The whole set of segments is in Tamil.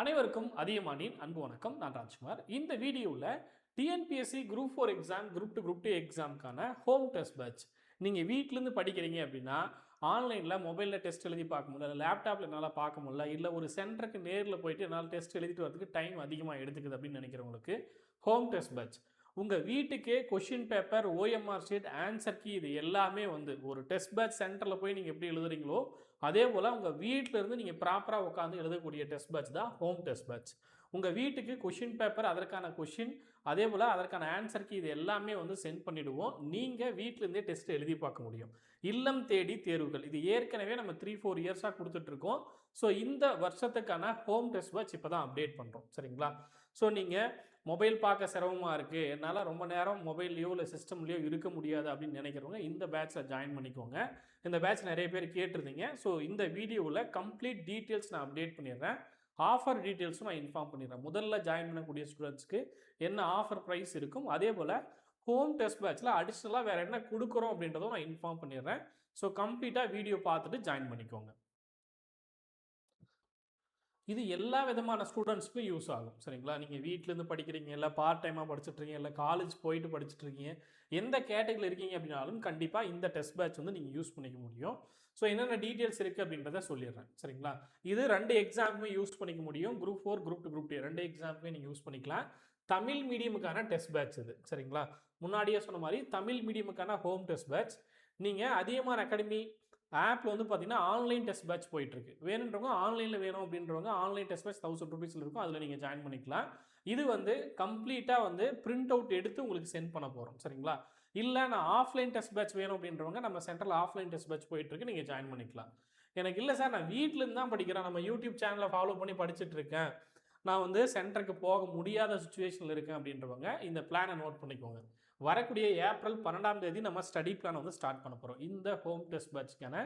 அனைவருக்கும் அதியமானின் அன்பு வணக்கம். நான் ராஜ்குமார். இந்த வீடியோவில் TNPSC group 4 exam, group 2, group 2 எக்ஸாமுக்கான ஹோம் டெஸ்ட் பேட்ச். நீங்கள் வீட்டிலேருந்து படிக்கிறீங்க அப்படின்னா ஆன்லைனில் மொபைலில் டெஸ்ட் எழுதி பார்க்க முடியல, இல்லை லேப்டாப்பில் என்னால் பார்க்க முடியல, இல்லை ஒரு சென்டருக்கு நேரில் போயிட்டு என்னால் டெஸ்ட் எழுதிட்டு வரதுக்கு டைம் அதிகமாக எடுத்துக்குது அப்படின்னு நினைக்கிறவங்களுக்கு ஹோம் டெஸ்ட் பேட்ச். உங்கள் வீட்டுக்கே question paper, OMR sheet, answer key இது எல்லாமே ஒரு டெஸ்ட் பேட்ச் சென்டரில் போய் நீங்கள் எப்படி எழுதுறீங்களோ அதே போல் உங்கள் வீட்டில் இருந்து நீங்கள் ப்ராப்பராக உட்காந்து எழுதக்கூடிய டெஸ்ட் பேட்ச் தான் ஹோம் டெஸ்ட் பேட்ச். உங்கள் வீட்டுக்கு கொஷின் பேப்பர், அதற்கான கொஷின், அதே போல் அதற்கான ஆன்சர் கீ இது எல்லாமே சென்ட் பண்ணிவிடுவோம். நீங்கள் வீட்டிலேருந்தே டெஸ்ட் எழுதி பார்க்க முடியும். இல்லம் தேடி தேர்வுகள் இது ஏற்கனவே நம்ம 3-4 இயர்ஸாக கொடுத்துட்ருக்கோம். ஸோ இந்த வருஷத்துக்கான ஹோம் டெஸ்ட் பேட்ச் இப்போ தான் அப்டேட் பண்ணுறோம். சரிங்களா? ஸோ நீங்கள் மொபைல் பார்க்க சிரமமாக இருக்குது, என்னால் ரொம்ப நேரம் மொபைல்லையோ இல்லை சிஸ்டம்லேயோ இருக்க முடியாது அப்படின்னு நினைக்கிறவங்க இந்த பேட்சில் ஜாயின் பண்ணிக்கோங்க. இந்த பேட்ச் நிறைய பேர் கேட்டிருந்தீங்க. ஸோ இந்த வீடியோவில் கம்ப்ளீட் டீட்டெயில்ஸ் நான் அப்டேட் பண்ணிடுறேன். ஆஃபர் டீட்டெயில்ஸும் நான் இன்ஃபார்ம் பண்ணிடுறேன். முதல்ல ஜாயின் பண்ணக்கூடிய ஸ்டூடெண்ட்ஸ்க்கு என்ன ஆஃபர் ப்ரைஸ் இருக்கும், அதே போல் ஹோம் டெஸ்ட் பேட்சில் அடிஷ்னலாக வேறு என்ன கொடுக்குறோம் அப்படின்றதும் நான் இன்ஃபார்ம் பண்ணிடுறேன். ஸோ கம்ப்ளீட்டாக வீடியோ பார்த்துட்டு ஜாயின் பண்ணிக்கோங்க. இது எல்லா விதமான ஸ்டூடெண்ட்ஸ்க்கும் யூஸ் ஆகும். சரிங்களா? நீங்கள் வீட்டிலேருந்து படிக்கிறீங்க, இல்லை பார்ட் டைமாக படிச்சுட்ருக்கீங்க, இல்லை காலேஜ் போயிட்டு படிச்சுட்ருக்கீங்க, எந்த கேட்டகரியில் இருக்கீங்க அப்படின்னாலும் கண்டிப்பாக இந்த டெஸ்ட் பேட்ச் நீங்கள் யூஸ் பண்ணிக்க முடியும். ஸோ என்னென்ன டீட்டெயில்ஸ் இருக்குது அப்படின்றத சொல்லிடுறேன். சரிங்களா? இது 2 எக்ஸாமுமே யூஸ் பண்ணிக்க முடியும். குரூப் 4, குரூப் 2, குரூப் 2 2 எக்ஸாமுமே நீங்கள் யூஸ் பண்ணிக்கலாம். தமிழ் மீடியமுக்கான டெஸ்ட் பேட்ச் இது. சரிங்களா? முன்னாடியே சொன்ன மாதிரி தமிழ் மீடியமுக்கான ஹோம் டெஸ்ட் பேட்ச். நீங்கள் அதியமான் அகாடமி ஆப்பில் பார்த்தீங்கன்னா ஆன்லைன் டெஸ்ட் பேட்ச் போயிட்டுருக்கு. வேணுன்றவங்க ஆன்லைனில் வேணும் அப்படின்றவங்க ஆன்லைன் டெஸ்ட் பேட்ச் 1000 ரூபீஸில் இருக்கும். அதில் நீங்கள் ஜாயின் பண்ணிக்கலாம். இது கம்ப்ளீட்டாக பிரிண்ட் அவுட் எடுத்து உங்களுக்கு சென்ட் பண்ண போகிறோம். சரிங்களா? இல்லை நான் ஆஃப்லைன் டெஸ்ட் பேட்ச் வேணும் அப்படின்றவங்க நம்ம சென்டரில் ஆஃப்லைன் டெஸ்ட் பேட்ச் போயிட்டுருக்கு, நீங்கள் ஜாயின் பண்ணிக்கலாம். எனக்கு இல்லை சார், நான் வீட்டிலேருந்து தான் படிக்கிறேன், நம்ம யூடியூப் சேனலை ஃபாலோ பண்ணி படிச்சுட்டு இருக்கேன், நான் சென்டருக்கு போக முடியாத சுச்சுவேஷனில் இருக்கேன் அப்படின்றவங்க இந்த பிளானை நோட் பண்ணிக்கோங்க. வரக்கூடிய ஏப்ரல் 12ஆம் தேதி நம்ம ஸ்டடி பிளான் ஸ்டார்ட் பண்ண போகிறோம். இந்த ஹோம் டெஸ்ட் பேட்ச்க்கான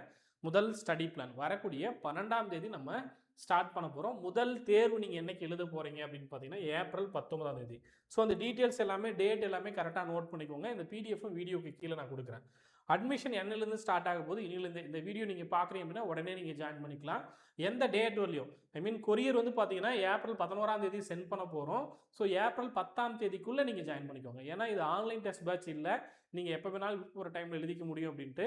முதல் ஸ்டடி பிளான் வரக்கூடிய 12ஆம் தேதி நம்ம ஸ்டார்ட் பண்ண போகிறோம். முதல் தேர்வு நீங்கள் என்னைக்கு எழுத போகிறீங்க அப்படின்னு பார்த்தீங்கன்னா ஏப்ரல் 19ஆம் தேதி. ஸோ அந்த டீட்டெயில்ஸ் எல்லாமே, டேட் எல்லாமே கரெக்டாக நோட் பண்ணிக்கோங்க. இந்த பிடிஎஃப்பும் வீடியோக்கு கீழே நான் கொடுக்குறேன். அட்மிஷன் என்னிலேருந்து ஸ்டார்ட் ஆக போது, இனிலேருந்து இந்த வீடியோ நீங்கள் பார்க்குறீங்க அப்படின்னா உடனே நீங்கள் ஜாயின் பண்ணிக்கலாம். எந்த டேட் வரலையும், ஐ மீன் கொரியர் பார்த்தீங்கன்னா ஏப்ரல் 11ஆம் தேதி சென்ட் பண்ண போகிறோம். ஸோ ஏப்ரல் 10ஆம் தேதிக்குள்ளே நீங்கள் ஜாயின் பண்ணிக்கோங்க. ஏன்னா இது ஆன்லைன் டெஸ்ட் பேட்ச் இல்லை, நீங்கள் எப்போ வேணாலும் ஒரு டைமில் எழுதிக்க முடியும் அப்படின்ட்டு.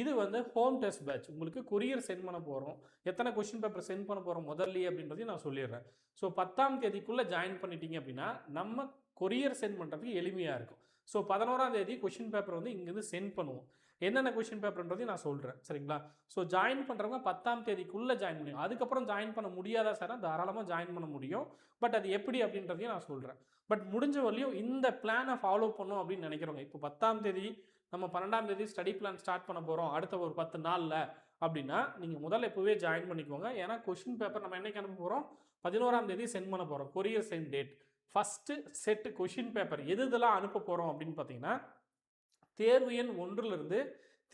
இது ஹோம் டெஸ்ட் பேட்ச். உங்களுக்கு கொரியர் சென்ட் பண்ண போகிறோம். எத்தனை கொஸ்டின் பேப்பர் சென்ட் பண்ண போகிறோம் முதல்லையே அப்படின்றதையும் நான் சொல்லிடுறேன். ஸோ 10ஆம் தேதிக்குள்ளே ஜாயின் பண்ணிட்டீங்க அப்படின்னா நம்ம கொரியர் சென்ட் பண்ணுறதுக்கு எளிமையாக இருக்கும். ஸோ 11ஆம் தேதி கொஷின் பேப்பர் இங்கேருந்து சென்ட் பண்ணுவோம். என்னென்ன கொஷின் பேப்பர்ன்றதையும் நான் சொல்கிறேன். சரிங்களா? ஸோ ஜாயின் பண்ணுறவங்க 10ஆம் தேதிக்குள்ளே ஜாயின் பண்ணுவோம். அதுக்கப்புறம் ஜாயின் பண்ண முடியாதா சார்? தாராளமாக ஜாயின் பண்ண முடியும். பட் அது எப்படி அப்படின்றதையும் நான் சொல்கிறேன். பட் முடிஞ்ச வரையும் இந்த பிளானை ஃபாலோ பண்ணும் அப்படின்னு நினைக்கிறவங்க, இப்போ 10ஆம் தேதி நம்ம 12ஆம் தேதி ஸ்டடி பிளான் ஸ்டார்ட் பண்ண போகிறோம் அடுத்த ஒரு 10 நாளில் அப்படின்னா நீங்கள் முதல்ல இப்போவே ஜாயின் பண்ணிக்கோங்க. ஏன்னா கொஷின் பேப்பர் நம்ம என்னைக்கு அனுப்ப போகிறோம்? 11ஆம் தேதி சென்ட் பண்ண போகிறோம். Courier send date. First set question paper இதெல்லாம் அனுப்ப போகிறோம் அப்படின்னு பார்த்தீங்கன்னா தேர்வு எண் 1லிருந்து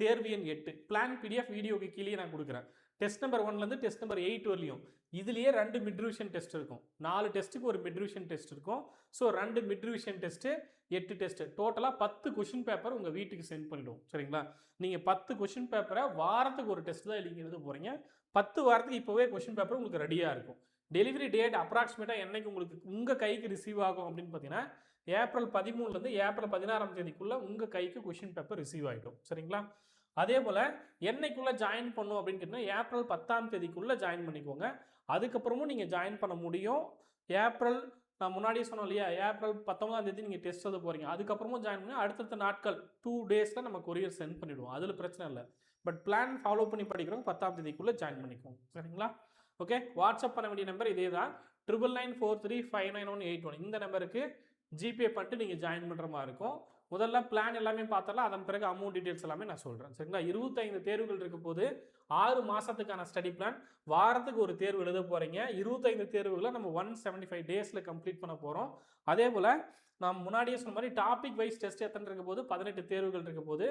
தேர்வு எண் 8 பிளான் பிடிஎஃப் வீடியோக்கு கீழே நான் கொடுக்குறேன். டெஸ்ட் நம்பர் 1லேருந்து டெஸ்ட் நம்பர் 8 வரலையும் இதுலேயே 2 மிட் ரிவிஷன் டெஸ்ட் இருக்கும். 4 டெஸ்ட்டுக்கு ஒரு மிட் ரிவிஷன் டெஸ்ட் இருக்கும். So 2 mid revision test, 8 test, டோட்டலாக 10 கொஷின் பேப்பர் உங்கள் வீட்டுக்கு சென்ட் பண்ணிவிடுவோம். சரிங்களா? நீங்கள் 10 கொஷின் பேப்பரை வாரத்துக்கு ஒரு டெஸ்ட் தான் எழுத போகிறீங்க. 10 வாரத்துக்கு இப்போவே கொஷின் பேப்பர் உங்களுக்கு ரெடியாக இருக்கும். டெலிவரி டேட் அப்ராக்சிமேட்டாக என்னைக்கு உங்களுக்கு உங்கள் கைக்கு ரிசீவ் ஆகும் அப்படின்னு பார்த்தீங்கன்னா ஏப்ரல் 13லேருந்து ஏப்ரல் 16ஆம் தேதிக்குள்ளே உங்கள் கைக்கு கொஷின் பேப்பர் ரிசீவ் ஆகிடும். சரிங்களா? அதே போல் என்னைக்குள்ளே ஜாயின் பண்ணும் அப்படின்னு கேட்டிங்கன்னா ஏப்ரல் 10ஆம் தேதிக்குள்ளே ஜாயின் பண்ணிக்கோங்க. அதுக்கப்புறமும் நீங்கள் ஜாயின் பண்ண முடியும். ஏப்ரல் நான் முன்னாடியே சொன்னோம் இல்லையா, ஏப்ரல் 19ஆம் தேதி நீங்கள் டெஸ்ட் எழுத போகிறீங்க. அதுக்கப்புறமும் ஜாயின் பண்ணி அடுத்தடுத்த நாட்கள் 2 டேஸில் நம்ம கொரியர் சென்ட் பண்ணிவிடுவோம். அதில் பிரச்சனை இல்லை. பட் பிளான் ஃபாலோ பண்ணி படிக்கிறவங்க 10ஆம் தேதிக்குள்ளே ஜாயின் பண்ணிக்கோங்க. சரிங்களா? ஓகே. வாட்ஸ்அப் பண்ண வேண்டிய நம்பர் இதே தான், 9994359181. இந்த நம்பருக்கு ஜிபே பண்ணிட்டு நீங்கள் ஜாயின் பண்ணுற மாதிரி இருக்கும். முதல்ல பிளான் எல்லாமே பார்த்தலாம், அதன் பிறகு அமௌண்ட் டீட்டெயில்ஸ் எல்லாமே நான் சொல்கிறேன். சரிங்களா? 25 தேர்வுகள் இருக்க போது 6 மாதத்துக்கான ஸ்டடி பிளான், வாரத்துக்கு ஒரு தேர்வு எழுத போகிறீங்க. 25 தேர்வுகளை நம்ம 175 டேஸில் கம்ப்ளீட் பண்ண போகிறோம். அதே போல் நான் முன்னாடியே சொன்ன மாதிரி டாபிக் வைஸ் டெஸ்ட் எத்தனை இருக்க போது 18 தேர்வுகள் இருக்க போது,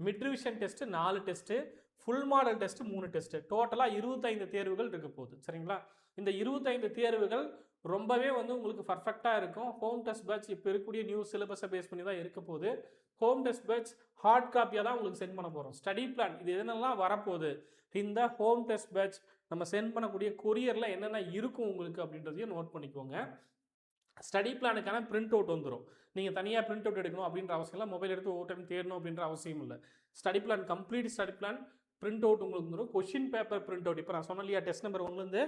mid revision test 4 test, full model test 3 test, டோட்டலாக 25 தேர்வுகள் இருக்க போகுது. சரிங்களா? இந்த 25 தேர்வுகள் ரொம்பவே உங்களுக்கு பர்ஃபெக்டாக இருக்கும். ஹோம் டெஸ்ட் பேட்ச் இப்போ இருக்கக்கூடிய நியூ சிலபஸை பேஸ் பண்ணி தான் இருக்க போகுது. ஹோம் டெஸ்ட் பேட்ச் ஹார்ட் காப்பியாக தான் உங்களுக்கு சென்ட் பண்ண போகிறோம். ஸ்டடி பிளான் இது எதனெல்லாம் வரப்போகுது, இந்த ஹோம் டெஸ்ட் பேட்ச் நம்ம சென்ட் பண்ணக்கூடிய கொரியரில் என்னென்ன இருக்கும் உங்களுக்கு அப்படின்றதையும் நோட் பண்ணிக்கோங்க. ஸ்டடி பிளானுக்கான பிரிண்ட் அவுட் வந்துடும். நீங்கள் தனியாக பிரிண்ட் அவுட் எடுக்கணும் அப்படின்ற அவசியம் இல்லை, மொபைல் எடுத்து ஒவ்வொரு டைம் தேடணும் அப்படின்ற அவசியம் இல்லை. Study plan complete study plan print out உங்களுக்கு வந்துடும். கொஷின் பேப்பர் பிரிண்ட் அவுட் இப்போ நான் சொன்னேன் இல்லையா, டெஸ்ட் நம்பர் 1லேருந்து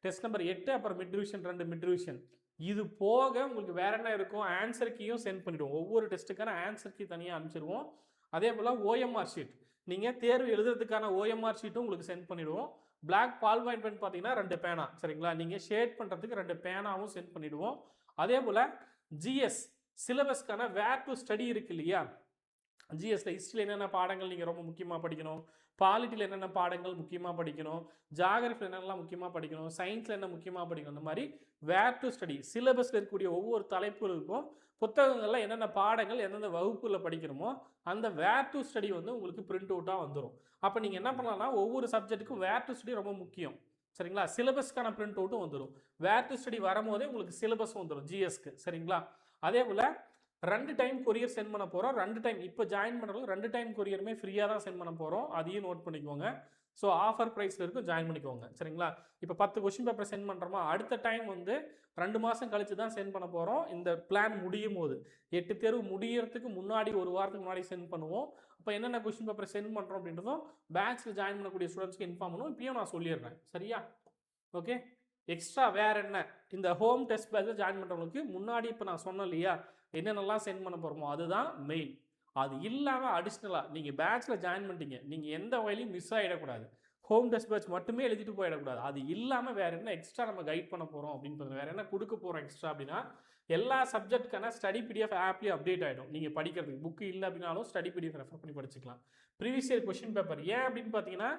டெஸ்ட் நம்பர் 8, அப்புறம் மிட் ரிவிஷன் 2 மிட் ரிவிஷன். இது போக உங்களுக்கு வேற என்ன இருக்கும், ஆன்சர் கீயும் சென்ட் பண்ணிவிடுவோம். ஒவ்வொரு டெஸ்ட்டுக்கான ஆன்சர் கீ தனியாக அனுப்பிச்சிடுவோம். அதே போல் ஓஎம்ஆர் ஷீட், நீங்கள் தேர்வு எழுதுறதுக்கான ஓஎம்ஆர் ஷீட்டும் உங்களுக்கு சென்ட் பண்ணிவிடுவோம். பிளாக் பால் பாயிண்ட் பென் பார்த்தீங்கன்னா 2 பேனா, சரிங்களா, நீங்கள் ஷேட் பண்ணுறதுக்கு 2 பேனாவும் சென்ட் பண்ணிவிடுவோம். அதே போல் ஜிஎஸ் சிலபஸ்க்கான வேர் டு ஸ்டடி இருக்கு இல்லையா, ஜிஎஸ்ல ஹிஸ்ட்ரியில் என்னென்ன பாடங்கள் நீங்கள் ரொம்ப முக்கியமாக படிக்கணும், பாலிட்டியில் என்னென்ன பாடங்கள் முக்கியமாக படிக்கணும், ஜாகிரஃபியில் என்னென்னலாம் முக்கியமாக படிக்கணும், சயின்ஸில் என்ன முக்கியமாக படிக்கணும், இந்த மாதிரி வேர் டு ஸ்டடி சிலபஸில் இருக்கக்கூடிய ஒவ்வொரு தலைப்புகளுக்கும் புத்தகங்களில் என்னென்ன பாடங்கள் எந்தெந்த வகுப்புகளில் படிக்கணுமோ அந்த வேர் டு ஸ்டடி வந்து உங்களுக்கு பிரிண்ட் அவுட்டாக வந்துடும். அப்போ நீங்கள் என்ன பண்ணலாம்னா ஒவ்வொரு சப்ஜெக்ட்டுக்கும் வேர் டு ஸ்டடி ரொம்ப முக்கியம், சரிங்களா. சிலபஸ்க்கான பிரிண்ட் அவுட்டும் வந்துடும். வேர் டு ஸ்டடி வரும்போதே உங்களுக்கு சிலபஸும் வந்துடும் ஜிஎஸ்க்கு, சரிங்களா. அதே போல் 2 டைம் கொரியர் சென்ட் பண்ண போகிறோம். 2 டைம் இப்போ ஜாயின் பண்ணுறவங்க 2 டைம் கொரியருமே ஃப்ரீயாக தான் சென்ட் பண்ண போகிறோம். அதையும் நோட் பண்ணிக்கோங்க. ஸோ ஆஃபர் ப்ரைஸில் இருக்கும், ஜாயின் பண்ணிக்கோங்க, சரிங்களா. இப்போ 10 கொஷின் பேப்பர் சென்ட் பண்ணுறோமா, அடுத்த டைம் வந்து 2 மாதம் கழிச்சு தான் சென்ட் பண்ண போகிறோம். இந்த பிளான் முடியும் போது 8 தேர்வு முடியறதுக்கு முன்னாடி 1 வாரத்துக்கு முன்னாடி சென்ட் பண்ணுவோம். அப்போ என்னென்ன கொஷின் பேப்பர் சென்ட் பண்ணுறோம் அப்படின்றதும் பேட்சில் ஜாயின் பண்ணக்கூடிய ஸ்டூடெண்ட்ஸ்க்கு இன்ஃபார்ம் பண்ணுவோம். இப்பயும் நான் சொல்லிடுறேன், சரியா. ஓகே, எக்ஸ்ட்ரா வேறு என்ன, இந்த ஹோம் டெஸ்ட் பேட்சில் ஜாயின் பண்ணுறவங்களுக்கு முன்னாடி இப்போ நான் சொன்னேன் இல்லையா என்னென்னலாம் சென்ட் பண்ண போகிறோமோ அதுதான் மெயின். அது இல்லாமல் அடிஷ்னலாக நீங்கள் பேட்சில் ஜாயின் பண்ணிட்டீங்க, நீங்கள் எந்த வகையிலையும் மிஸ் ஆகிடக்கூடாது. ஹோம் டெஸ்ட் பேட்ச் மட்டுமே எழுதிட்டு போயிடக்கூடாது. அது இல்லாமல் வேறு என்ன எக்ஸ்ட்ரா நம்ம கைட் பண்ண போகிறோம் அப்படின்னு வேறு என்ன கொடுக்க போகிறோம் எக்ஸ்ட்ரா அப்படின்னா, எல்லா சப்ஜெக்ட்டுக்கான ஸ்டடி பிடிஎஃப் ஆப்லேயும் அப்டேட் ஆகிடும். நீங்கள் படிக்கிறதுக்கு புக்கு இல்லை அப்படின்னாலும் ஸ்டடி பிடிஎஃப் ரெஃபர் பண்ணி படிச்சுக்கலாம். ப்ரீவியஸ் இயர் கொஷின் பேப்பர் ஏன் அப்படின்னு பார்த்தீங்கன்னா,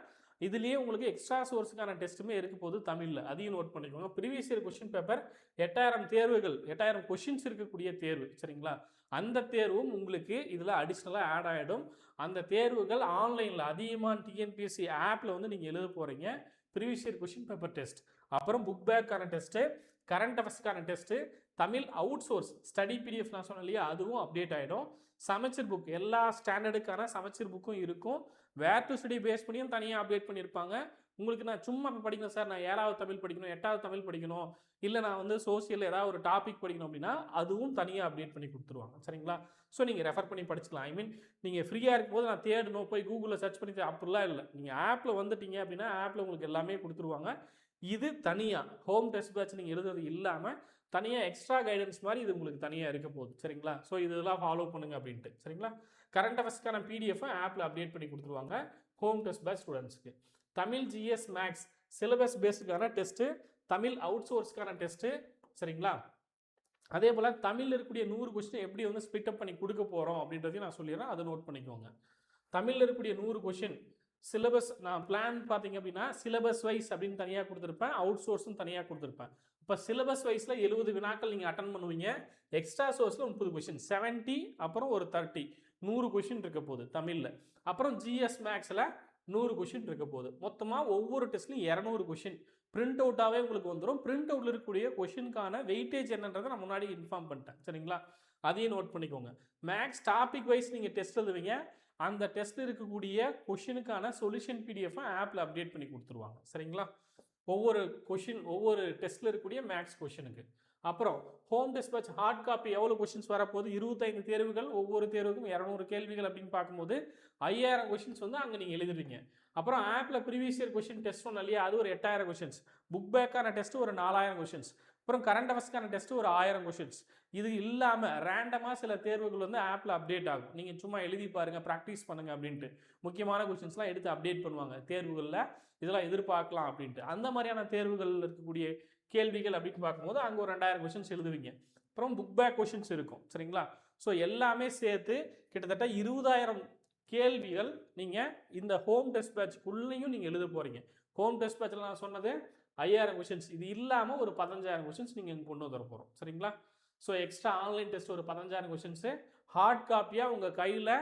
இதுலேயே உங்களுக்கு எக்ஸ்ட்ரா சோர்ஸுக்கான டெஸ்ட்டுமே இருக்க போது தமிழில், அதையும் நோட் பண்ணிக்கோங்க. ப்ரீவியஸ் இயர் கொஷின் பேப்பர் 8000 தேர்வுகள், 8000 கொஷின்ஸ் இருக்கக்கூடிய தேர்வு, சரிங்களா. அந்த தேர்வும் உங்களுக்கு இதில் அடிஷ்னலாக ஆட் ஆகிடும். அந்த தேர்வுகள் ஆன்லைனில் அதிகமாக டிஎன்பிஎஸ்சி ஆப்பில் வந்து நீங்கள் எழுத போகிறீங்க. Previous year question paper test, அப்புறம் புக் பேக்கான டெஸ்ட்டு, கரண்ட் அஃபேர்ஸ்க்கான test, Tamil out source study PDF நான் சொன்னேன் இல்லையா அதுவும் அப்டேட் ஆகிடும். சமச்சீர் புக் எல்லா ஸ்டாண்டர்டுக்கான சமச்சீர் புக்கும் இருக்கும். வேர் டு ஸ்டடி பேஸ் பண்ணியும் தனியாக அப்டேட் பண்ணியிருப்பாங்க. உங்களுக்கு நான் சும்மா படிக்கணும் சார், நான் 7வது தமிழ் படிக்கணும், 8வது தமிழ் படிக்கணும், இல்லை நான் வந்து சோசியல் ஏதாவது ஒரு டாபிக் படிக்கணும் அப்படின்னா அதுவும் தனியாக அப்டேட் பண்ணி கொடுத்துருவாங்க, சரிங்களா. ஸோ நீங்கள் ரெஃபர் பண்ணி படிச்சுக்கலாம். ஐ மீன் நீங்கள் ஃப்ரீயாக இருக்கும்போது நான் தேடணும் போய் கூகுளில் சர்ச் பண்ணி அப்படிலாம் இல்லை. நீங்கள் ஆப்பில் வந்துட்டீங்க அப்படின்னா ஆப்பில் உங்களுக்கு எல்லாமே கொடுத்துருவாங்க. இது தனியாக ஹோம் டெஸ்ட் பேட்ச் நீங்கள் எழுதுறது இல்லாமல் தனியாக எக்ஸ்ட்ரா கைடன்ஸ் மாதிரி இது உங்களுக்கு தனியாக இருக்க போகுது, சரிங்களா. ஸோ இதெல்லாம் ஃபாலோ பண்ணுங்க அப்படின்ட்டு, சரிங்களா. கரண்ட் அஃபேர்ஸ்க்கான பிடிஎஃப் ஆப்பில் அப்டேட் பண்ணி கொடுத்துருவாங்க ஹோம் டெஸ்ட் பேட்ச் ஸ்டூடெண்ட்ஸ்க்கு. தமிழ் ஜிஎஸ் மேக்ஸ் சிலபஸ் பேஸ்டுக்கான டெஸ்ட்டு, தமிழ் அவுட் சோர்ஸ்க்கான டெஸ்ட்டு, சரிங்களா. அதே போல் தமிழில் இருக்கக்கூடிய 100 கொஸ்டின் எப்படி வந்து ஸ்பிட் அப் பண்ணி கொடுக்க போகிறோம் அப்படின்றதையும் நான் சொல்லிடுறேன், அதை நோட் பண்ணிக்கோங்க. தமிழில் இருக்கக்கூடிய 100 கொஸ்டின் சிலபஸ் நான் பிளான் பார்த்தீங்க அப்படின்னா சிலபஸ் வைஸ் அப்படின்னு தனியாக கொடுத்துருப்பேன், அவுட் சோர்ஸும் தனியாக கொடுத்துருப்பேன். இப்போ சிலபஸ் வைஸில் 70 வினாக்கள் நீங்கள் அட்டன் பண்ணுவீங்க. எக்ஸ்ட்ரா சோர்ஸில் 30 கொஸ்டின் 70, அப்புறம் ஒரு 30 100 கொஸ்டின் இருக்க போகுது தமிழில். அப்புறம் ஜிஎஸ் மேக்ஸில் 100 கொஸ்டின் இருக்க போகுது. மொத்தமாக ஒவ்வொரு டெஸ்ட்லையும் 200 கொஸ்டின் பிரிண்ட் அவுட்டாகவே உங்களுக்கு வந்துடும். பிரிண்ட் அவுட்டில் இருக்கக்கூடிய கொஸ்டினுக்கான வெயிட்டேஜ் என்னன்றதை நான் முன்னாடி இன்ஃபார்ம் பண்ணிட்டேன், சரிங்களா. அதையும் நோட் பண்ணிக்கோங்க. மேக்ஸ் டாபிக் வைஸ் நீங்கள் டெஸ்ட் எழுதுவீங்க, அந்த டெஸ்ட்டில் இருக்கக்கூடிய கொஷினுக்கான சொல்யூஷன் பிடிஎஃப் ஆப்பில் அப்டேட் பண்ணி கொடுத்துருவாங்க, சரிங்களா. ஒவ்வொரு கொஷின் ஒவ்வொரு டெஸ்ட்டில் இருக்கக்கூடிய மேக்ஸ் கொஷினுக்கு. அப்புறம் home test batch hard copy எவ்வளோ கொஷின்ஸ் வரப்போகுது, 25 தேர்வுகள், ஒவ்வொரு தேர்வுக்கும் 200 கேள்விகள் அப்படின்னு பார்க்கும்போது 5000 கொஷின்ஸ் வந்து அங்கே நீங்கள் எழுதுவீங்க. அப்புறம் ஆப்பில் ப்ரீவியஸ் இயர் கொஷின் டெஸ்ட் ஒன்று இல்லையா அது ஒரு 8000 கொஷின்ஸ், புக் பேக்கான டெஸ்ட்டு ஒரு 4000 கொஷின்ஸ், அப்புறம் கரண்ட் அஃபேர்ஸ்க்கான டெஸ்ட்டு ஒரு 1000 கொஷின்ஸ். இது இல்லாமல் ரேண்டமாக சில தேர்வுகள் வந்து ஆப்பில் அப்டேட் ஆகும். நீங்கள் சும்மா எழுதி பாருங்கள், ப்ராக்டிஸ் பண்ணுங்கள் அப்படின்ட்டு முக்கியமான கொஷின்ஸ்லாம் எடுத்து அப்டேட் பண்ணுவாங்க தேர்வுகளில், இதெல்லாம் எதிர்பார்க்கலாம் அப்படின்ட்டு. அந்த மாதிரியான தேர்வுகளில் இருக்கக்கூடிய கேள்விகள் அப்படின்னு பார்க்கும்போது அங்கே ஒரு 2000 கொஷின்ஸ் எழுதுவீங்க. அப்புறம் புக் பேக் கொஷின்ஸ் இருக்கும், சரிங்களா. ஸோ எல்லாமே சேர்த்து கிட்டத்தட்ட 20000 கேள்விகள் நீங்கள் இந்த ஹோம் டெஸ்ட் பேட்ச்க்குள்ளேயும் நீங்கள் எழுத போகிறீங்க. ஹோம் டெஸ்ட் பேட்சில் நான் சொன்னது 5000 கொஷின்ஸ், இது இல்லாமல் ஒரு 15000 கொஷின்ஸ் நீங்கள் இங்கே கொண்டு வந்துட போகிறோம், சரிங்களா. ஸோ எக்ஸ்ட்ரா ஆன்லைன் டெஸ்ட் ஒரு 15000 கொஷின்ஸு, ஹார்ட் காப்பியாக உங்கள் கையில்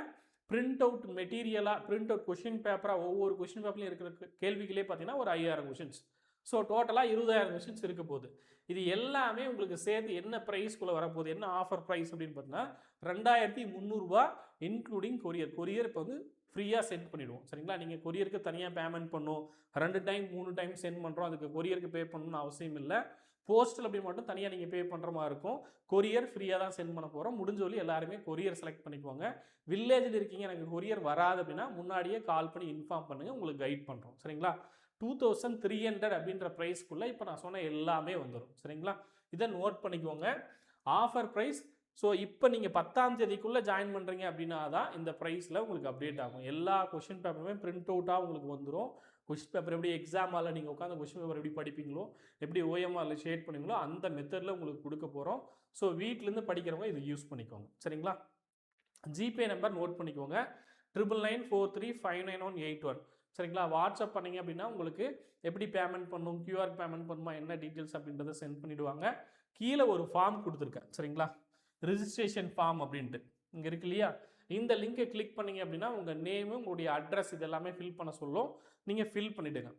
பிரிண்ட் அவுட் மெட்டீரியலாக பிரிண்ட் அவுட் கொஷின் பேப்பராக ஒவ்வொரு கொஷின் பேப்பர்லையும் இருக்கிற கேள்விகளே பார்த்தீங்கன்னா ஒரு 5000 கொஷின்ஸ். ஸோ டோட்டலாக 20000 கொஷின்ஸ் இருக்க போகுது. இது எல்லாமே உங்களுக்கு சேர்த்து என்ன ப்ரைஸ்க்குள்ளே வரப்போகுது, என்ன ஆஃபர் ப்ரைஸ் அப்படின்னு பார்த்தீங்கன்னா 2300 ரூபா இன்க்ளூடிங் கொரியர். கொரியர் இப்போ வந்து ஃப்ரீயாக சென்ட் பண்ணிவிடுவோம். சரிங்களா? நீங்கள் கொரியருக்கு தனியாக பேமெண்ட் பண்ணணும், 2 டைம் 3 டைம் சென்ட் பண்ணுறோம், அதுக்கு கொரியருக்கு பே பண்ணணும்னு அவசியம் இல்லை. போஸ்ட்டில் அப்படி மட்டும் தனியாக நீங்கள் பே பண்ணுற மாதிரி இருக்கும். கொரியர் ஃப்ரீயாக தான் சென்ட் பண்ண போகிறோம். முடிஞ்ச வழி எல்லாருமே கொரியர் செலக்ட் பண்ணிக்குவாங்க. வில்லேஜில் இருக்கீங்க, எனக்கு கொரியர் வராது அப்படின்னா முன்னாடியே கால் பண்ணி இன்ஃபார்ம் பண்ணுங்கள், உங்களுக்கு கைட் பண்ணுறோம். சரிங்களா? 2300 அப்படின்ற ப்ரைஸ்க்குள்ளே இப்போ நான் சொன்ன எல்லாமே வந்துடும். சரிங்களா? இதை நோட் பண்ணிக்கோங்க. Offer price. ஸோ இப்போ நீங்கள் 10ஆம் தேதிக்குள்ளே ஜாயின் பண்ணுறீங்க அப்படின்னா தான் இந்த ப்ரைஸில் உங்களுக்கு அப்டேட் ஆகும். எல்லா கொஷின் பேப்பருமே பிரிண்ட் அவுட்டாக உங்களுக்கு வந்துடும். கொஷின் பேப்பர் எப்படி எக்ஸாம் ஹாலில் நீங்கள் உட்காந்து கொஷின் பேப்பர் எப்படி படிப்பீங்களோ, எப்படி OMRல ஷேட் பண்ணுவீங்களோ அந்த மெத்தடில் உங்களுக்கு கொடுக்க போகிறோம். ஸோ வீட்டிலேருந்து படிக்கிறவங்க இது யூஸ் பண்ணிக்கோங்க. சரிங்களா? ஜிபே நம்பர் நோட் பண்ணிக்கோங்க, 9994359181. சரிங்களா? வாட்ஸ்அப் பண்ணிங்க அப்படின்னா உங்களுக்கு எப்படி பேமெண்ட் பண்ணணும், QR பேமெண்ட் பண்ணுமா, என்ன டீட்டெயில்ஸ் அப்படின்றத சென்ட் பண்ணிவிடுவாங்க. கீழே ஒரு ஃபார்ம் கொடுத்துருக்கேன். சரிங்களா? ரிஜிஸ்ட்ரேஷன் ஃபார்ம் அப்படின்ட்டு இங்கே இருக்கு இல்லையா, இந்த லிங்கை கிளிக் பண்ணிங்க அப்படின்னா உங்கள் நேமு, உங்களுடைய அட்ரஸ் இது எல்லாமே ஃபில் பண்ண சொல்லும். நீங்கள் ஃபில் பண்ணிவிடுங்க.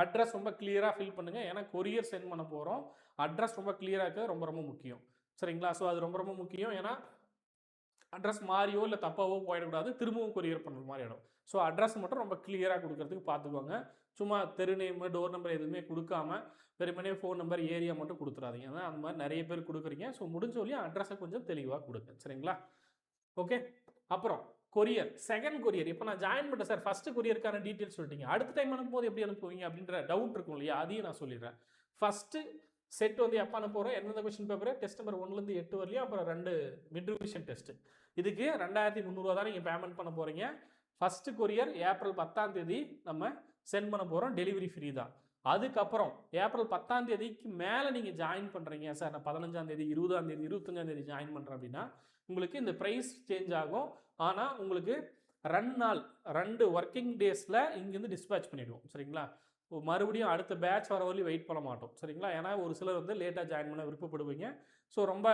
அட்ரஸ் ரொம்ப கிளியராக ஃபில் பண்ணுங்கள். ஏன்னா கொரியர் சென்ட் பண்ண போகிறோம். அட்ரஸ் ரொம்ப கிளியராக இருக்கிறது ரொம்ப ரொம்ப முக்கியம். சரிங்களா? ஸோ அது ரொம்ப ரொம்ப முக்கியம். ஏன்னா அட்ரஸ் மாறியோ இல்லை தப்பாவோ போயிடக்கூடாது, திரும்பவும் கொரியர் பண்ணுற மாதிரி ஆகிடும். ஸோ அட்ரஸ் மட்டும் ரொம்ப கிளியராக கொடுக்கறதுக்கு பார்த்துக்கோங்க. சும்மா தெரு நேம், டோர் நம்பர் எதுவுமே கொடுக்காம வெறுமனே ஃபோன் நம்பர், ஏரியா மட்டும் கொடுத்துறாதீங்க. ஏன்னா அந்த மாதிரி நிறைய பேர் கொடுக்குறீங்க. ஸோ முடிஞ்ச வரையும் அட்ரஸை கொஞ்சம் தெளிவாக கொடுங்க. சரிங்களா? ஓகே. அப்புறம் கொரியர், செகண்ட் கொரியர். இப்போ நான் ஜாயின் பண்ணிட்டேன் சார், ஃபஸ்ட்டு கொரியருக்கான டீட்டெயில்ஸ் சொல்லிட்டீங்க, அடுத்த டைம் அனுப்பும்போது எப்படி அனுப்புவீங்க அப்படின்ற டவுட் இருக்கும் இல்லையா, அதையும் நான் சொல்லிடுறேன். ஃபஸ்ட்டு செட் வந்து எப்போ அனுப்புகிறோம், எந்தெந்த கொஸ்டின் பேப்பர், டெஸ்ட் நம்பர் 1லேருந்து 8 வரலையும், அப்புறம் 2 மிட் ரிவிஷன் டெஸ்ட்டு. இதுக்கு 2300 தான் நீங்கள் பேமெண்ட் பண்ண போகிறீங்க. ஃபஸ்ட்டு கொரியர் ஏப்ரல் 10ஆம் தேதி நம்ம சென்ட் பண்ண போகிறோம். டெலிவரி ஃப்ரீ தான். அதுக்கப்புறம் ஏப்ரல் 10ஆம் தேதிக்கு மேலே நீங்கள் ஜாயின் பண்ணுறீங்க சார், நான் 15ஆம் தேதி, 20ஆம் தேதி, 25ஆம் தேதி ஜாயின் பண்ணுறேன் அப்படின்னா உங்களுக்கு இந்த ப்ரைஸ் சேஞ்ச் ஆகும். ஆனால் உங்களுக்கு 2 நாள் 2 ஒர்க்கிங் டேஸில் இங்கேருந்து டிஸ்பேச் பண்ணிவிடுவோம். சரிங்களா? மறுபடியும் அடுத்த பேட்ச் வர வரலையும் வெயிட் பண்ண மாட்டோம். சரிங்களா? ஏன்னா ஒரு சிலர் வந்து லேட்டாக ஜாயின் பண்ண விருப்பப்படுவீங்க. ஸோ ரொம்ப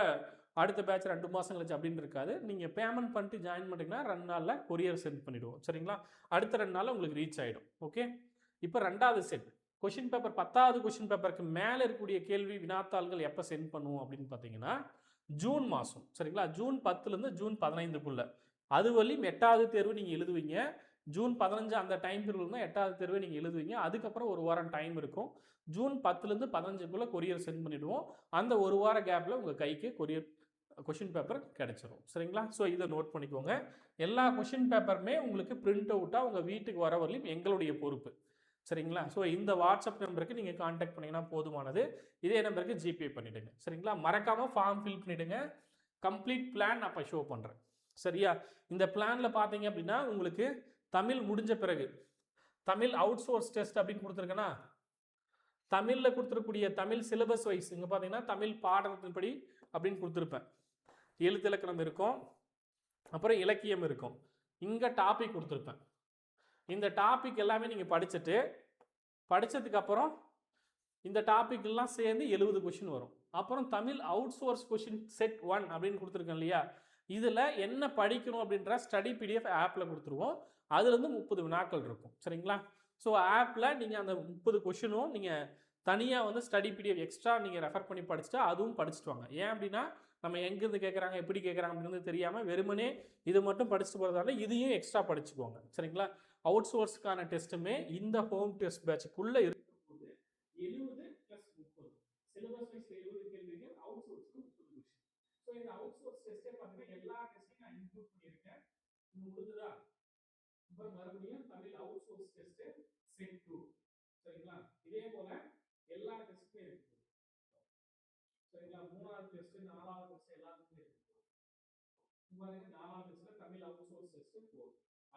அடுத்த பேட்ச் 2 மாதம் கழிச்சு அப்படின்னு இருக்காது. நீங்கள் பேமெண்ட் பண்ணிட்டு ஜாயின் பண்ணிங்கன்னா 2 நாளில் கொரியர் சென்ட் பண்ணிவிடுவோம். சரிங்களா? அடுத்த 2 நாளில் உங்களுக்கு ரீச் ஆகிடும். ஓகே. இப்போ 2வது செட் கொஷின் பேப்பர், 10வது கொஷின் பேப்பருக்கு மேலே இருக்கக்கூடிய கேள்வி வினாத்தாள்கள் எப்போ சென்ட் பண்ணுவோம் அப்படின்னு பார்த்தீங்கன்னா ஜூன் மாதம். சரிங்களா? ஜூன் 10லேருந்து ஜூன் 15க்குள்ளே. அது வரையும் 8வது தேர்வு நீங்கள் எழுதுவீங்க. ஜூன் 15 அந்த டைம் பீரியட் தான் 8வது தேர்வை நீங்கள் எழுதுவீங்க. அதுக்கப்புறம் ஒரு வாரம் டைம் இருக்கும். ஜூன் 10லேருந்து 15க்குள்ளே கொரியர் சென்ட் பண்ணிவிடுவோம். அந்த ஒரு வார கேப்பில் உங்கள் கைக்கு கொரியர் கொஷின் பேப்பர் கிடைச்சிரும். சரிங்களா? ஸோ இதை நோட் பண்ணிக்கோங்க. எல்லா கொஷின் பேப்பருமே உங்களுக்கு பிரிண்ட் அவுட்டாக உங்கள் வீட்டுக்கு வர வரலையும் எங்களுடைய பொறுப்பு. சரிங்களா? ஸோ இந்த வாட்ஸ்அப் நம்பருக்கு நீங்கள் கான்டாக்ட் பண்ணிங்கன்னா போதுமானது. இதே நம்பருக்கு ஜிபே பண்ணிவிடுங்க. சரிங்களா? மறக்காமல் ஃபார்ம் ஃபில் பண்ணிவிடுங்க. கம்ப்ளீட் பிளான் அப்போ ஷோ பண்ணுறேன். சரியா? இந்த பிளானில் பார்த்தீங்க அப்படின்னா உங்களுக்கு தமிழ் முடிஞ்ச பிறகு தமிழ் அவுட் சோர்ஸ் டெஸ்ட் அப்படின்னு கொடுத்துருக்கேன்னா, தமிழில் கொடுத்துருக்கூடிய தமிழ் சிலபஸ் வைஸ் இங்கே பார்த்தீங்கன்னா தமிழ் பாடத்தின்படி அப்படின்னு கொடுத்துருப்பேன். எழுத்திலக்கணம் இருக்கும், அப்புறம் இலக்கியம் இருக்கும். இங்கே டாபிக் கொடுத்துருப்பேன். இந்த டாபிக் எல்லாமே நீங்கள் படித்ததுக்கப்புறம் இந்த டாபிக் எல்லாம் சேர்ந்து 70 கொஷின் வரும். அப்புறம் Tamil out source question set 1 அப்படின்னு கொடுத்துருக்கேன் இல்லையா, இதில் என்ன படிக்கணும் அப்படின்ற ஸ்டடி PDF ஆப்பில் கொடுத்துருவோம். அதுலேருந்து 30 வினாக்கள் இருக்கும். சரிங்களா? ஸோ ஆப்பில் நீங்கள் அந்த 30 கொஷினும் நீங்கள் தனியாக வந்து ஸ்டடி PDF எக்ஸ்ட்ரா நீங்கள் ரெஃபர் பண்ணி படிச்சுட்டு அதுவும் படிச்சுட்டு வாங்க. ஏன் அப்படின்னா நம்ம எங்கேருந்து கேட்குறாங்க, எப்படி கேட்குறாங்க அப்படின்றது தெரியாமல் வெறுமனே இது மட்டும் படிச்சுட்டு போகிறதால இதையும் எக்ஸ்ட்ரா படிச்சுக்கோங்க. சரிங்களா? அவுட் சோர்ஸ்க்கான டெஸ்ட்டுமே இந்த ஹோம் டெஸ்ட் பேட்சுக்குள்ளே இருக்கும்போது 70 + 30 சிலபஸ் வைஸ் 70 கேள்விகள், அவுட் சோர்ஸ்க்கு 30 கொஸ்டின். ஸோ இந்த அவுட் சோர்ஸ் டெஸ்ட்டே பார்த்தீங்கன்னா எல்லா டெஸ்ட்டையும் நான் இன்க்ளூட் பண்ணியிருக்கேன். முடிஞ்சுதா? அப்புறம் மறுபடியும் Tamil out source test set 2. சரிங்களா? இதே போல எல்லா டெஸ்ட்டுமே இருக்குது. சரிங்களா? 3வது டெஸ்ட், 4வது டெஸ்ட் எல்லாத்துக்குமே இருக்குது. பாருங்க 4வது டெஸ்ட்ல தமிழ் அவுட் சோர்ஸ் டெஸ்ட் 4.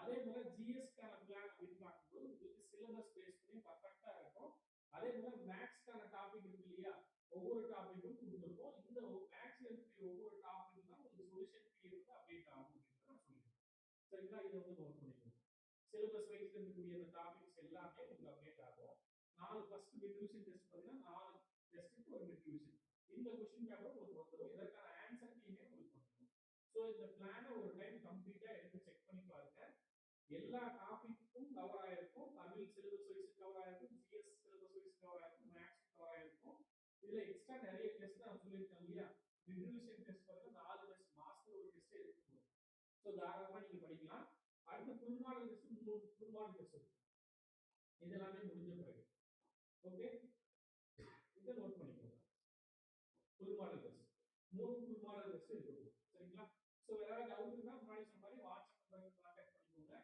அதே போல ஜிஎஸ்க்கான பிளான் அப்படின்னு பார்க்கும்போது உங்களுக்கு சிலபஸ் பேஸ் பண்ணி பர்ஃபெக்டாக இருக்கும். அதே போல மேக்ஸ்க்கான டாபிக் இருக்கு இல்லையா, ஒவ்வொரு டாபிக்கும் கொடுத்துருக்கோம். இந்த மேக்ஸ்ல இருக்கக்கூடிய ஒவ்வொரு டாபிக் தான் உங்களுக்கு சொல்யூஷன் PDF அப்டேட் ஆகும் அப்படின்னு நான் சொல்லியிருக்கேன். சரிங்களா? இதை வந்து நோட் பண்ணிக்கணும். சிலபஸ் வைஸ்ல இருக்கக்கூடிய அந்த டாபிக்ஸ் எல்லாமே உங்களுக்கு அப்டேட் ஆகும். 4 ஃபர்ஸ்ட் மிட் ரிவிஷன் டெஸ்ட் பார்த்தீங்கன்னா 4 டெஸ்ட்டுக்கு ஒரு மிட் ரிவிஷன். இந்த கொஸ்டின் பேப்பர் உங்களுக்கு வந்துடும். இதற்கான ஆன்சர் கீமே உங்களுக்கு வந்துடும். ஸோ இந்த பிளானை ஒரு டைம் கம்ப்ளீட்டாக எடுத்து செக் பண்ணி பாருங்க. எல்லா டாபிக்கும் கவர் ஆயிருக்கும். தமிழ் சிலபஸ் வைஸ் கவர் ஆயிருக்கும், ஜிஎஸ் சிலபஸ் வைஸ் கவர் ஆயிருக்கும், மேக்ஸ் கவர் ஆயிருக்கும். இதுல எக்ஸ்ட்ரா நிறைய டெஸ்ட் நான் சொல்லியிருக்கேன் இல்லையா, மிட் ரிவிஷன் டெஸ்ட் பார்த்தீங்கன்னா 4 டெஸ்ட், மாசத்துல ஒரு டெஸ்ட் இருக்கு. ஸோ தாராளமாக நீங்க படிக்கலாம். அடுத்து full model test 3 full model test இருக்கு. இது எல்லாமே முடிஞ்ச பிறகு ஓகே இதை நோட் பண்ணிக்கோங்க. Full model test 3 full model test இருக்கு சரிங்களா. ஸோ ஏதாவது டவுட் இருந்தால் முன்னாடி சொன்ன மாதிரி வாட்ஸ்அப் நம்பருக்கு கான்டாக்ட் பண்ணிக்கோங்க.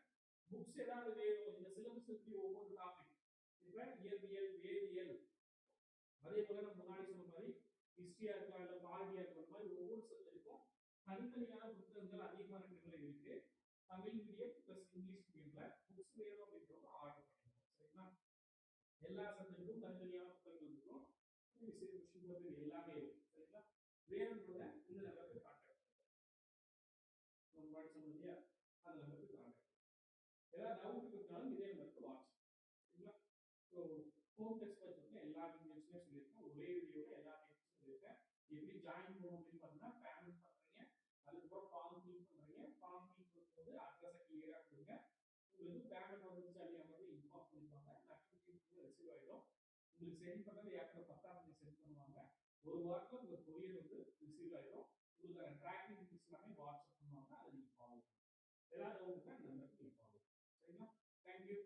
புக்ஸ் ஏதாவது வேணும் இந்த சிலபஸ் இருக்கு ஒவ்வொரு டாபிக் இப்போ இயற்பியல் வேதியியல் அதே போல நம்ம முன்னாடி சொன்ன மாதிரி ஹிஸ்டரியா இருக்கலாம் இல்லை பாரதியா இருக்கிற மாதிரி ஒவ்வொரு சப்ஜெக்ட்டுக்கும் தனித்தனியான புத்தகங்கள் அதிகமான இடத்துல இருக்கு. தமிழ் மீடியம் பிளஸ் இங்கிலீஷ் மீடியம்ல புக்ஸ் வேணும் அப்படிங்கிறவங்க ஆர்டர் பண்ணிக்கோங்க சரிங்களா. எல்லா சப்ஜெக்ட்டுக்கும் தனித்தனியான புத்தகங்கள் இருக்கும். எல்லாமே இருக்கு சரிங்களா. வேணும்ன்றத இந்த நம்பருக்கு கான்டாக்ட் பண்ணுங்க. நம்ம முன்னாடி சொன்னோம் இல்லையா அந்த நம்பருக்கு கான்டாக்ட். ஏதாவது டவுட் இருந்தாலும் இதே நம்பருக்கு வாட்ஸ்அப் சரிங்களா. ஸோ ஹோம் டெஸ்ட் பற்றி எல்லா டீடைல்ஸுமே சொல்லியிருக்கேன். ஒரே வீடியோவில் எல்லா டீடைல்ஸும் சொல்லியிருக்கேன். எப்படி ஜாயின் பண்ணணும் அப்படின்னு பார்த்தீங்கன்னா பேமெண்ட் பண்ணுறீங்க, அதுக்கப்புறம் ஃபார்ம் ஃபில் பண்ணுறீங்க. ஃபார்ம் ஃபில் பண்ணும்போது அட்ரஸை கிளியராக கொடுங்க. உங்களுக்கு பேமெண்ட் வந்துருச்சு அப்படிங்கிறது இன்ஃபார்ம் பண்ணிப்பாங்க. நோட்டிஃபிகேஷன் ரிசீவ் ஆகிடும். உங்களுக்கு சென்ட் பண்ணது ஏப்ரல் 10ஆம் தேதி சென்ட் பண்ணுவாங்க. ஒரு வாரத்தில் உங்களுக்கு கொரியர் வந்து ரிசீவ் ஆகிடும். உங்களுக்கு ட்ராக்கிங் டீல்ஸ் எல்லாமே வாட்ஸ்அப் பண்ணுவாங்க. அதை நீங்கள் ஃபாலோ பண்ணுங்க. ஏதாவது உங்களுக்கு அந்த நம்பருக்கு நீங்கள் ஃபாலோ சரிங்களா. தேங்க்யூ.